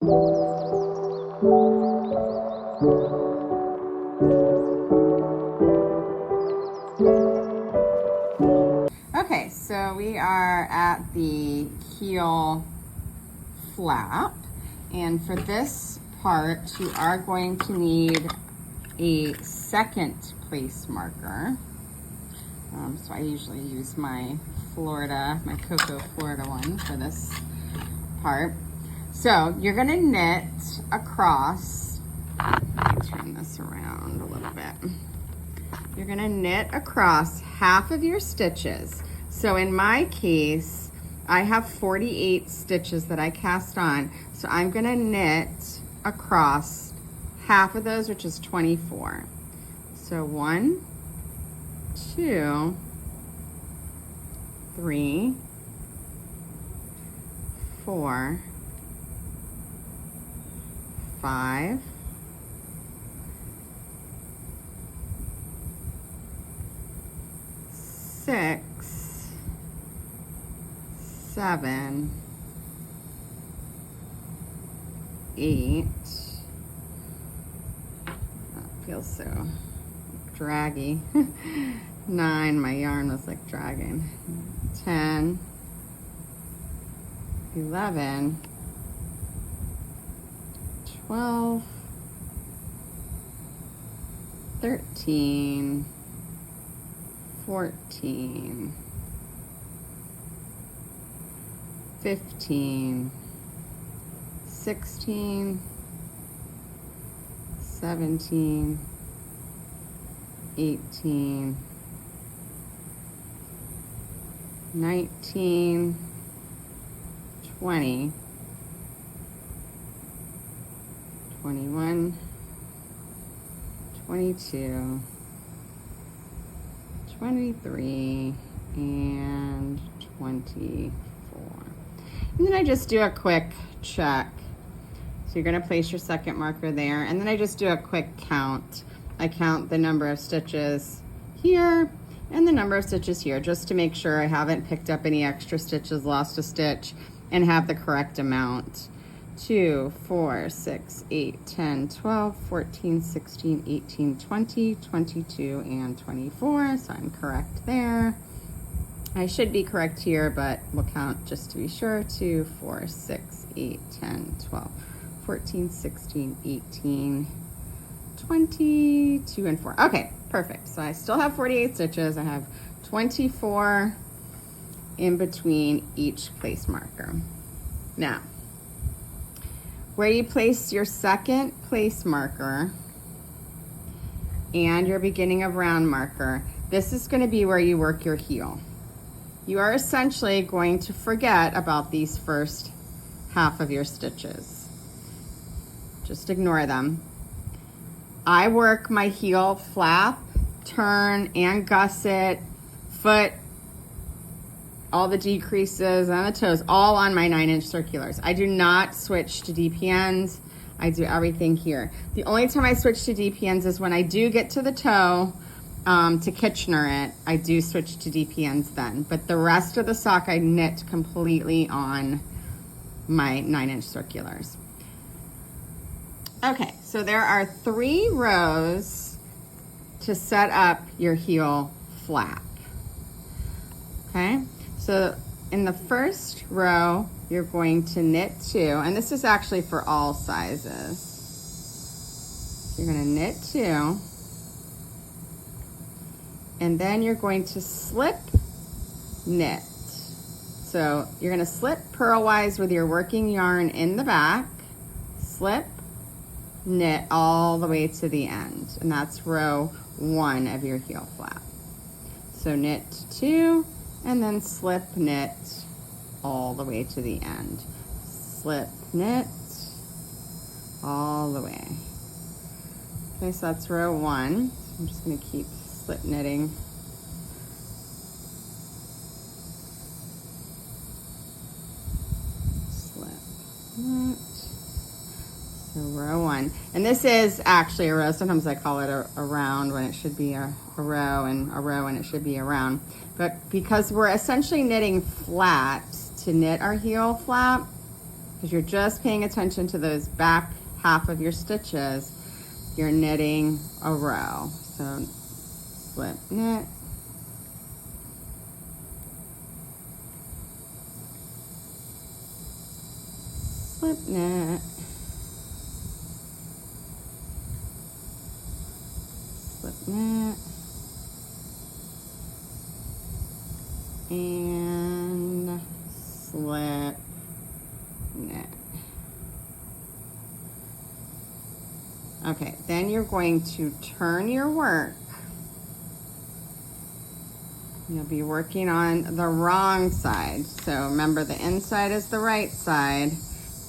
Okay, so we are at the heel flap, and for this part you are going to need a second place marker. So I usually use my Cocoa Florida one for this part. So you're gonna knit across, let me turn this around a little bit. You're gonna knit across half of your stitches. So in my case, I have 48 stitches that I cast on. So I'm gonna knit across half of those, which is 24. So 1, 2, 3, 4, 5, 6, 7, 8. That feels so draggy. 9, my yarn was like dragging. 10, 11, 12, 13, 14, 15, 16, 17, 18, 19, 20, 21, 22, 23, and 24. And then I just do a quick check. So you're gonna place your second marker there, and then I just do a quick count. I count the number of stitches here and the number of stitches here, just to make sure I haven't picked up any extra stitches, lost a stitch, and have the correct amount. 2, 4, 6, 8, 10, 12, 14, 16, 18, 20, 22, and 24. So I'm correct there. I should be correct here, but we'll count just to be sure. 2, 4, 6, 8, 10, 12, 14, 16, 18, 22, and 4. Okay, perfect. So I still have 48 stitches. I have 24 in between each place marker. Now, where you place your second place marker and your beginning of round marker, this is going to be where you work your heel. You are essentially going to forget about these first half of your stitches. Just ignore them. I work my heel flap, turn, and gusset, foot, all the decreases and the toes, all on my 9-inch circulars. I do not switch to DPNs. I do everything here. The only time I switch to DPNs is when I do get to the toe, to Kitchener it, I do switch to DPNs then. But the rest of the sock I knit completely on my 9-inch circulars. Okay, so there are 3 rows to set up your heel flap. Okay, so in the first row, you're going to knit 2, and this is actually for all sizes. So you're gonna knit 2, and then you're going to slip knit. So you're gonna slip purlwise with your working yarn in the back, slip, knit all the way to the end, and that's row 1 of your heel flap. So knit 2, and then slip knit all the way to the end. Slip knit all the way. Okay, so that's row 1. I'm just going to keep slip knitting. Slip knit. So row 1. And this is actually a row. Sometimes I call it a round when it should be a row, and a row when it should be a round. But because we're essentially knitting flat to knit our heel flap, because you're just paying attention to those back half of your stitches. You're knitting a row. So slip knit, slip knit, slip knit, and slip knit. Okay, then you're going to turn your work. You'll be working on the wrong side. So remember, the inside is the right side.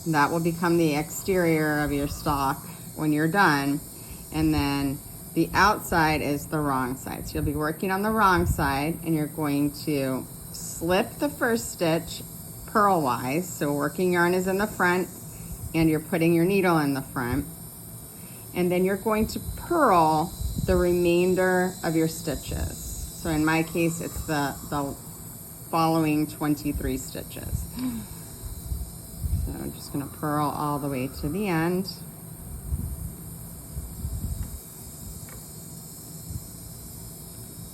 That will become the exterior of your stalk when you're done. And then the outside is the wrong side. So you'll be working on the wrong side, and you're going to slip the first stitch purlwise. So working yarn is in the front, and you're putting your needle in the front. And then you're going to purl the remainder of your stitches. So in my case, it's the following 23 stitches. So I'm just gonna purl all the way to the end.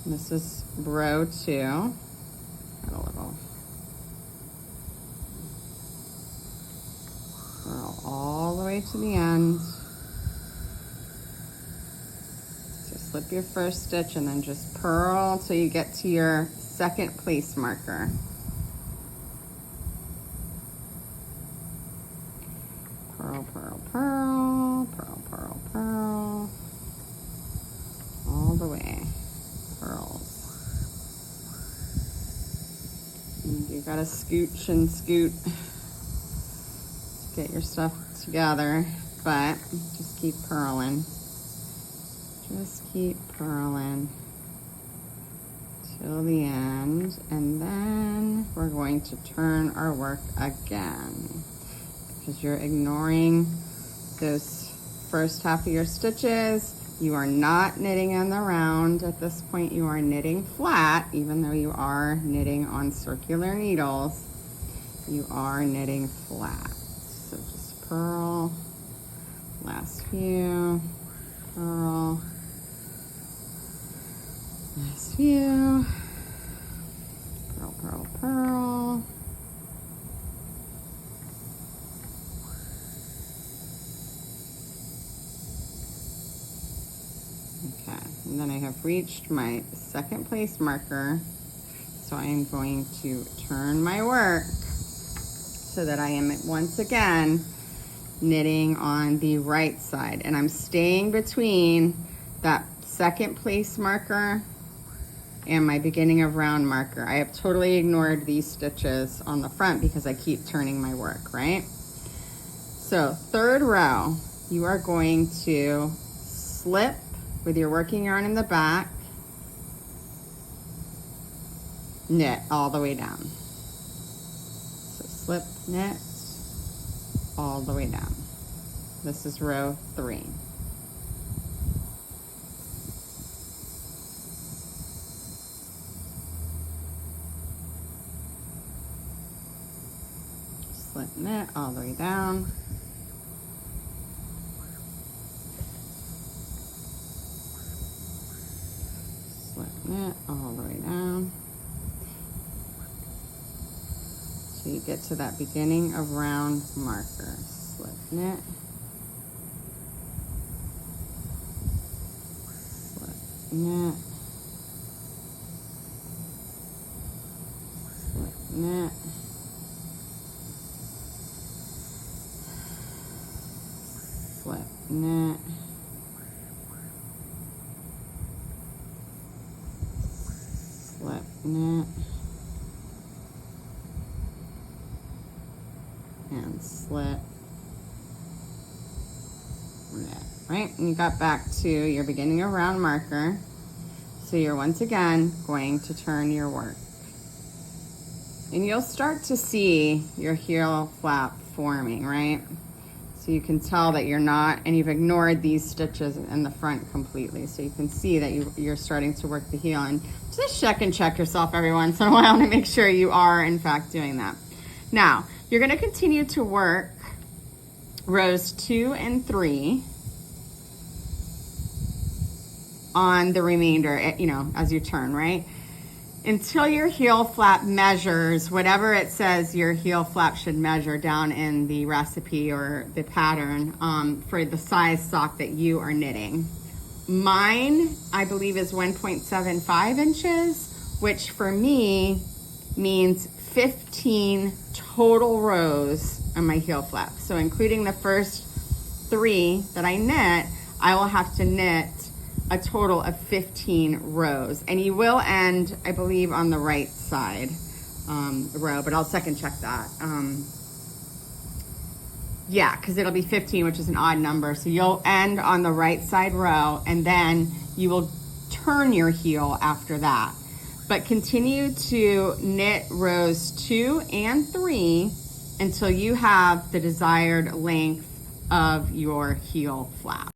This is row 2. Got a little purl all the way to the end. Slip your first stitch and then just purl until you get to your second place marker. Purl, purl, purl, purl, purl, purl, all the way, purls. And you gotta scooch and scoot to get your stuff together, but just keep purling. Just keep purling till the end, and then we're going to turn our work again because you're ignoring those first half of your stitches. You are not knitting in the round at this point. You are knitting flat, even though you are knitting on circular needles. You are knitting flat. So just purl, last few, purl. Last few, purl, purl, purl. Okay, and then I have reached my second place marker, so I am going to turn my work so that I am once again knitting on the right side, and I'm staying between that second place marker and my beginning of round marker. I have totally ignored these stitches on the front because I keep turning my work, right? So third row, you are going to slip with your working yarn in the back, knit all the way down. So slip, knit, all the way down. This is row 3. Slip knit all the way down. Slip knit all the way down. So you get to that beginning of round marker. Slip knit. Slip knit. Slip knit. Slip knit, slip knit, and slip knit, right? And you got back to your beginning of round marker. So you're once again going to turn your work. And you'll start to see your heel flap forming, right? So you can tell that you're not, and you've ignored these stitches in the front completely. So you can see that you're starting to work the heel, and just check yourself every once in a while to make sure you are in fact doing that. Now, You're gonna continue to work rows 2 and 3 on the remainder, you know, as you turn, right? Until your heel flap measures whatever it says your heel flap should measure down in the recipe or the pattern for the size sock that you are knitting. Mine, I believe, is 1.75 inches, which for me means 15 total rows on my heel flap. So including the first 3 that I knit, I will have to knit a total of 15 rows. And you will end, I believe, on the right side row, but I'll second check that. Yeah, because it'll be 15, which is an odd number. So you'll end on the right side row, and then you will turn your heel after that. But continue to knit rows 2 and 3 until you have the desired length of your heel flap.